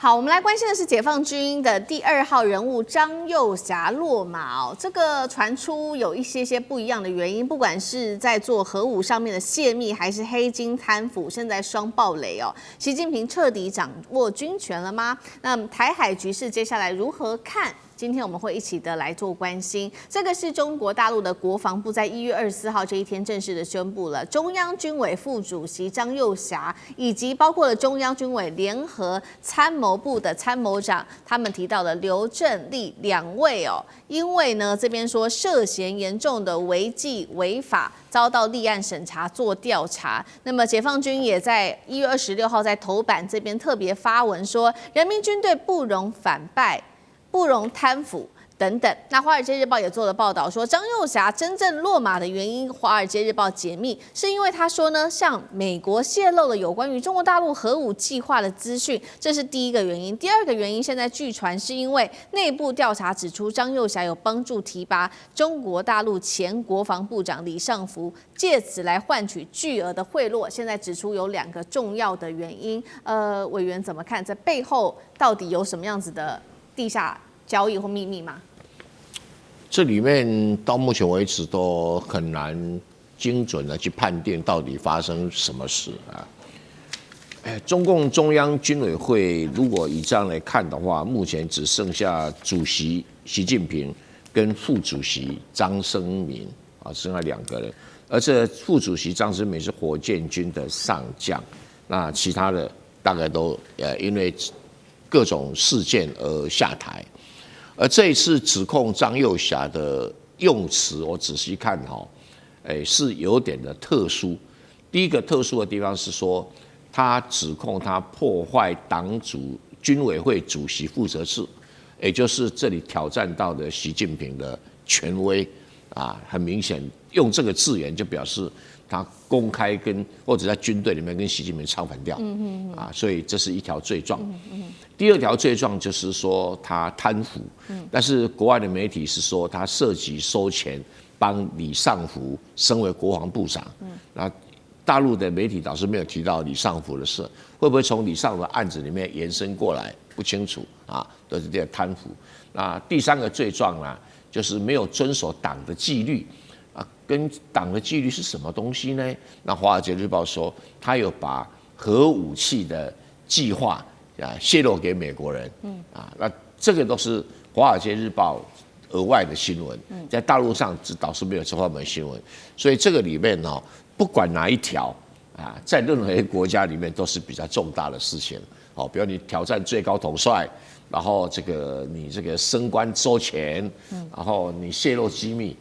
好，我们来关心的是解放军的第2号人物张幼霞落马哦。这个传出有一些不一样的原因，不管是在做核武上面的泄密，还是黑金贪腐，现在双爆雷哦。习近平彻底掌握军权了吗？那台海局势接下来如何看？今天我们会一起的来做关心，这个是中国大陆的国防部在1月24号这一天正式的宣布了，中央军委副主席张幼霞以及包括了中央军委联合参谋部的参谋长，他们提到的刘振立2位哦，因为呢这边说涉嫌严重的违纪违法，遭到立案审查做调查。那么解放军也在1月26号在头版这边特别发文说，人民军队不容反败，不容贪腐等等。那《华尔街日报》也做了报道说，张幼霞真正落马的原因，《华尔街日报》解密，是因为他说呢，向美国泄露了有关于中国大陆核武计划的资讯，这是第一个原因。第二个原因，现在据传是因为内部调查指出，张幼霞有帮助提拔中国大陆前国防部长李尚福，借此来换取巨额的贿赂。现在指出有2个重要的原因，委员怎么看？这背后到底有什么样子的地下交易或秘密吗？这里面到目前为止都很难精准的去判定到底发生什么事啊。中共中央军委会如果以这样来看的话，目前只剩下主席习近平跟副主席张生民啊，剩下2个人。而这副主席张生民是火箭军的上将，那其他的大概都因为各种事件而下台。而这一次指控张幼霞的用词，我仔细看是有点的特殊。第一个特殊的地方是说，他指控他破坏党组军委会主席负责制，也就是这里挑战到的习近平的权威啊，很明显用这个字眼就表示他公开或者在军队里面跟习近平唱反调，啊，所以这是一条罪状。第2条罪状就是说他贪腐，但是国外的媒体是说他涉及收钱帮李尚福升为国防部长，那大陆的媒体倒是没有提到李尚福的事，会不会从李尚福的案子里面延伸过来不清楚啊，都是这样贪腐。那第3个罪状呢，就是没有遵守党的纪律。跟党的纪律是什么东西呢？那《华尔街日报》说，他有把核武器的计划泄露给美国人，那这个都是《华尔街日报》额外的新闻，在大陆上倒是没有这方面的新闻，所以这个里面不管哪一条在任何一个国家里面都是比较重大的事情，比如你挑战最高统帅，然后你这个升官收钱，然后你泄露机密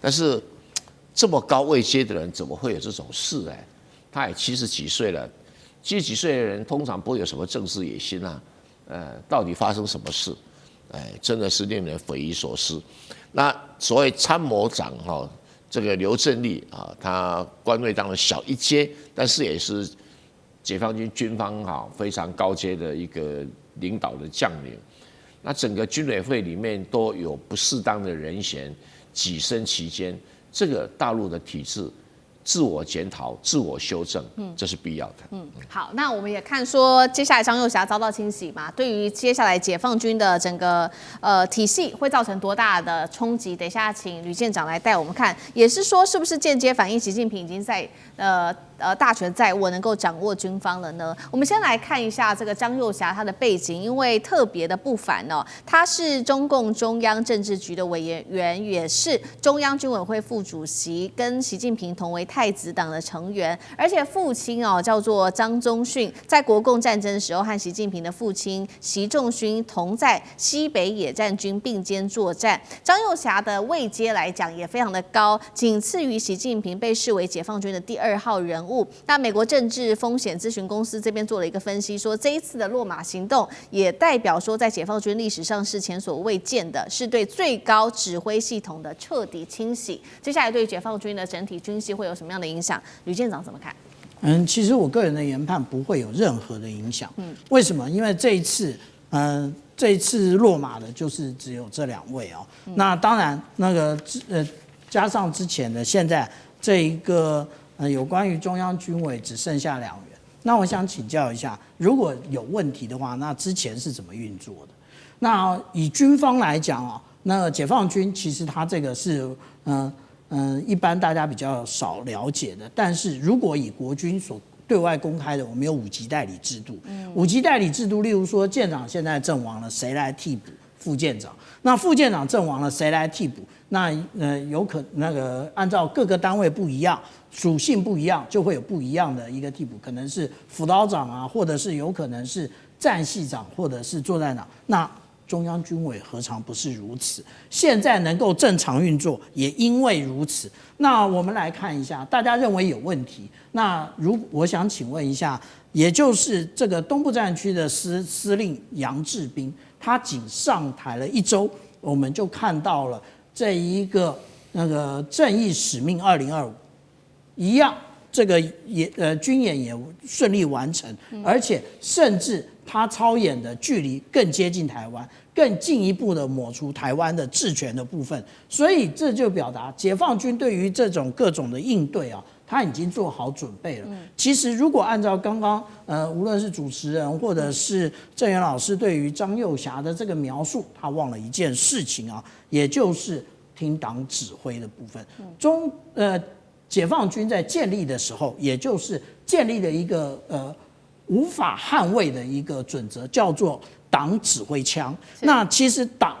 但是这么高位阶的人怎么会有这种事呢？他也70几岁了，70几岁的人通常不会有什么政治野心啊。到底发生什么事？真的是令人匪夷所思。那所谓参谋长这个刘振立他官位当然小一阶，但是也是解放军军方非常高阶的一个领导的将领。那整个军委会里面都有不适当的人选跻身其间，这个大陆的体制自我检讨、自我修正，这是必要的。好，那我们也看说，接下来张幼霞遭到清洗嘛，对于接下来解放军的整个体系会造成多大的冲击？等一下请吕舰长来带我们看，也是说是不是间接反映习近平已经在大权在握，能够掌握军方了呢？我们先来看一下这个张幼霞她的背景，因为特别的不凡哦，她是中共中央政治局的委员，也是中央军委会副主席，跟习近平同为太子党的成员，而且父亲叫做张宗逊，在国共战争的时候和习近平的父亲习仲勋同在西北野战军并肩作战。张幼霞的位阶来讲也非常的高，仅次于习近平，被视为解放军的第2号人物。那美国政治风险咨询公司这边做了一个分析，说这一次的落马行动也代表说，在解放军历史上是前所未见的，是对最高指挥系统的彻底清洗。接下来对解放军的整体军系会有什么样的影响？吕舰长怎么看？其实我个人的研判不会有任何的影响。为什么？因为这一次落马的就是只有这2位哦。那当然，加上之前的，现在这一个有关于中央军委只剩下2员。那我想请教一下，如果有问题的话，那之前是怎么运作的？那以军方来讲啊，那解放军其实它这个是一般大家比较少了解的。但是如果以国军所对外公开的，我们有5级代理制度。5级代理制度，例如说舰长现在阵亡了，谁来替补副舰长？那副舰长阵亡了，谁来替补？那有可按照各个单位不一样，属性不一样，就会有不一样的一个替补，可能是辅导长啊，或者是有可能是战系长，或者是作战长。那中央军委何尝不是如此？现在能够正常运作，也因为如此。那我们来看一下，大家认为有问题。那我想请问一下，也就是这个东部战区的司令杨志斌，他仅上台了1周，我们就看到了这一个正义使命2025一样，这个军演也顺利完成，而且甚至他操演的距离更接近台湾，更进一步的抹除台湾的治权的部分。所以这就表达解放军对于这种各种的应对啊，他已经做好准备了。其实如果按照刚刚无论是主持人或者是郑源老师对于张幼霞的这个描述，他忘了一件事情啊，也就是听党指挥的部分。解放军在建立的时候，也就是建立了一个无法捍卫的一个准则，叫做党指挥枪。那其实党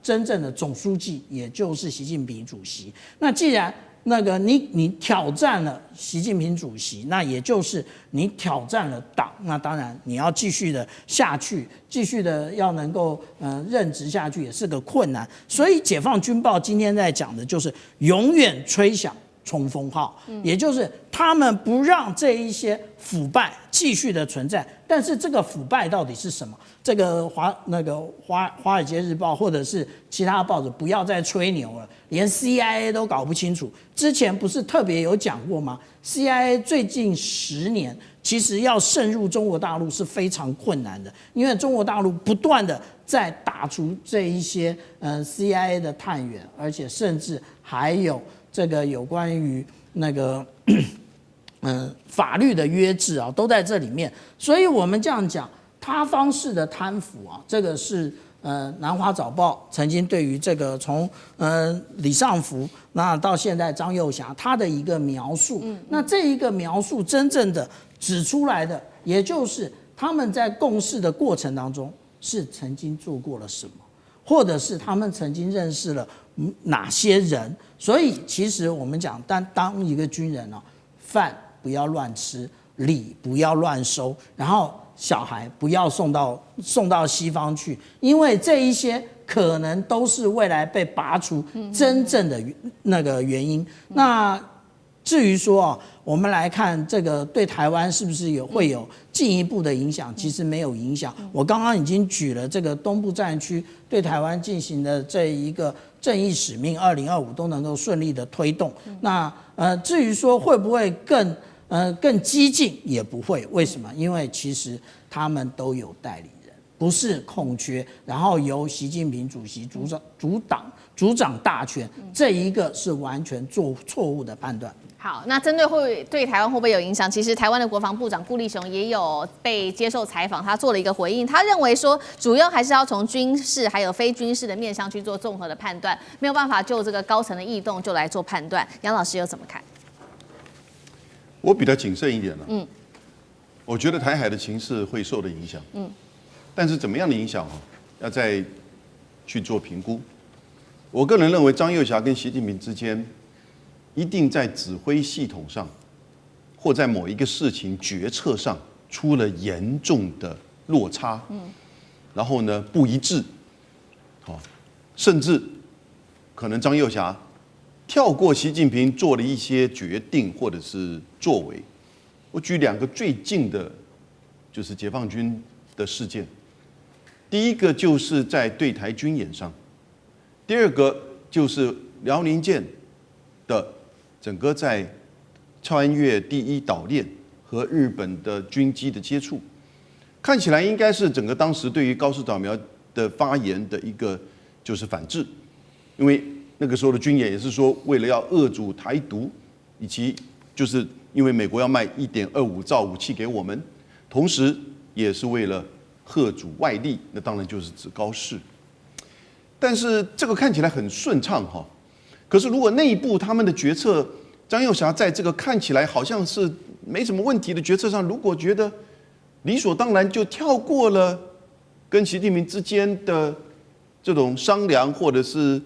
真正的总书记也就是习近平主席。那既然你挑战了习近平主席，那也就是你挑战了党，那当然你要继续的下去，继续的要能够任职下去也是个困难。所以解放军报今天在讲的就是永远吹响冲锋号，也就是他们不让这一些腐败继续的存在。但是这个腐败到底是什么？这个华尔街日报或者是其他报纸不要再吹牛了，连 CIA 都搞不清楚。之前不是特别有讲过吗？ CIA 最近10年其实要渗入中国大陆是非常困难的，因为中国大陆不断的在打除这一些CIA 的探员，而且甚至还有这个有关于法律的约制啊，都在这里面。所以我们这样讲，他方式的贪腐啊，这个是南华早报曾经对于这个从李尚福那到现在张幼霞他的一个描述。那这一个描述真正的指出来的，也就是他们在共事的过程当中是曾经做过了什么，或者是他们曾经认识了哪些人。所以其实我们讲，当一个军人啊，饭不要乱吃，礼不要乱收，然后小孩不要送到西方去，因为这一些可能都是未来被拔除真正的原因。那至于说我们来看这个对台湾是不是会有进一步的影响，其实没有影响。我刚刚已经举了这个东部战区对台湾进行的这一个正义使命2025都能够顺利的推动。那至于说会不会更激进，也不会。为什么？因为其实他们都有代理人，不是空缺，然后由习近平主席主掌大权，这一个是完全做错误的判断。好，那针对对台湾会不会有影响？其实台湾的国防部长顾立雄也有被接受采访，他做了一个回应，他认为说，主要还是要从军事还有非军事的面向去做综合的判断，没有办法就这个高层的异动就来做判断。杨老师又怎么看？我比较谨慎一点了。我觉得台海的情势会受到影响。但是怎么样的影响要再去做评估。我个人认为张幼霞跟习近平之间一定在指挥系统上，或在某一个事情决策上出了严重的落差，然后呢不一致，甚至可能张幼霞跳过习近平做了一些决定或者是作为。我举2个最近的，就是解放军的事件。第一个就是在对台军演上，第2个就是辽宁舰的整个在穿越第1岛链和日本的军机的接触，看起来应该是整个当时对于高市早苗的发言的一个就是反制，因为那个时候的军演也是说为了要遏阻台独，以及就是因为美国要卖1.25兆武器给我们，同时也是为了嚇阻外力，那当然就是指高市。但是这个看起来很顺畅哈，可是如果内部他们的决策，张又侠在这个看起来好像是没什么问题的决策上，如果觉得理所当然就跳过了跟习近平之间的这种商量，或者是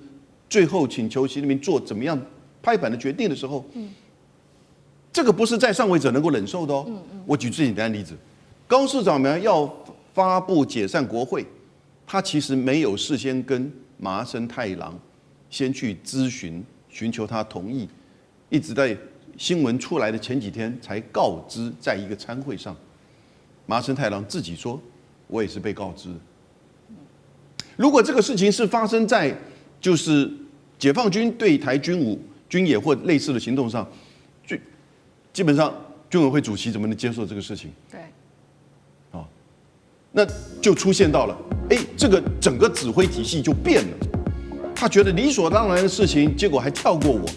最后请求习近平做怎么样拍板的决定的时候，这个不是在上位者能够忍受的哦。我举最简单的例子，高市早苗要发布解散国会，他其实没有事先跟麻生太郎先去咨询，寻求他同意，一直在新闻出来的前几天才告知，在一个参会上，麻生太郎自己说：“我也是被告知。”如果这个事情是发生在就是解放军对台军武、军演或类似的行动上，基本上军委会主席怎么能接受这个事情？对，那就出现到了，这个整个指挥体系就变了。他觉得理所当然的事情，结果还跳过我。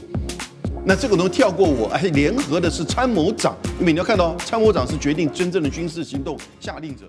那这个东西跳过我，还联合的是参谋长，因为你要看到参谋长是决定真正的军事行动下令者。